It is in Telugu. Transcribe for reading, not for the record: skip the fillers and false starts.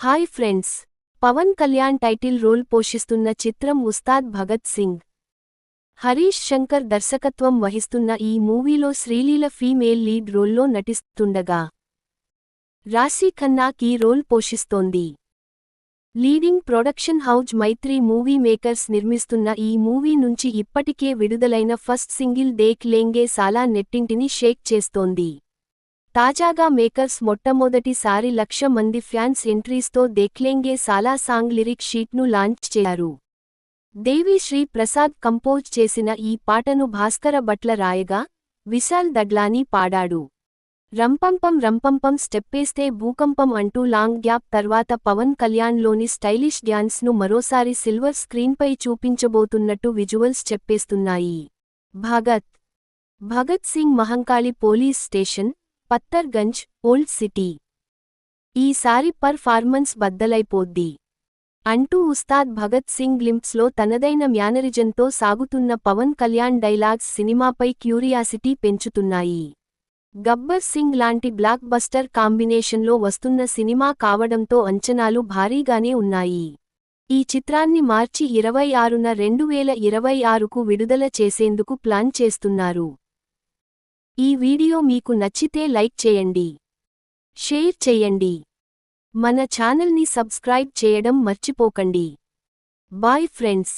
Hi friends, Pawan Kalyan title role పోషిస్తున్న చిత్రం ఉస్తాద్ భగత్ సింగ్. హరీష్ శంకర్ దర్శకత్వం వహిస్తున్న ఈ మూవీలో శ్రీలీల ఫీమేల్ లీడ్ రోల్లో నటిస్తుండగా రాశీ ఖన్నా కీ రోల్ పోషిస్తోంది. లీడింగ్ ప్రొడక్షన్ హౌజ్ మైత్రి మూవీ మేకర్స్ నిర్మిస్తున్న ఈ మూవీ నుంచి ఇప్పటికే విడుదలైన ఫస్ట్ సింగిల్ దేఖ్ లేంగే సాలా నెట్టింటిని షేక్ చేస్తోంది. తాజాగా మేకర్స్ మొట్టమొదటిసారి 1,00,000 మంది ఫ్యాన్స్ ఎంట్రీస్తో దేఖ్లేంగే సాలా సాంగ్ లిరిక్ షీట్ను లాంచ్ చేశారు. దేవి శ్రీ ప్రసాద్ కంపోజ్ చేసిన ఈ పాటను భాస్కర భట్ల రాయగా, విశాల్ దడ్లానీ పాడాడు. రంపంపం రంపంపం స్టెప్పేస్తే భూకంపం అంటూ లాంగ్ గ్యాప్ తర్వాత పవన్ కళ్యాణ్లోని స్టైలిష్ డ్యాన్స్ను మరోసారి సిల్వర్ స్క్రీన్పై చూపించబోతున్నట్టు విజువల్స్ చెప్పేస్తున్నాయి. Bhagat Singh Mahankali police station, Patthar Ganj, old city. ఈసారి పర్ఫార్మెన్స్ బద్దలైపోద్ది అంటూ ఉస్తాద్ భగత్ సింగ్ గ్లింప్స్లో తనదైన మ్యానరిజంతో సాగుతున్న పవన్ కళ్యాణ్ డైలాగ్స్ సినిమాపై క్యూరియాసిటీ పెంచుతున్నాయి. గబ్బర్ సింగ్ లాంటి బ్లాక్ బస్టర్ కాంబినేషన్లో వస్తున్న సినిమా కావడంతో అంచనాలు భారీగానే ఉన్నాయి. ఈ చిత్రాన్ని మార్చి 26న 2026కు విడుదల చేసేందుకు ప్లాన్ చేస్తున్నారు. ఈ వీడియో మీకు నచ్చితే లైక్ చేయండి, షేర్ చేయండి, మన ఛానల్ని సబ్స్క్రైబ్ చేయడం మర్చిపోకండి. Bye friends.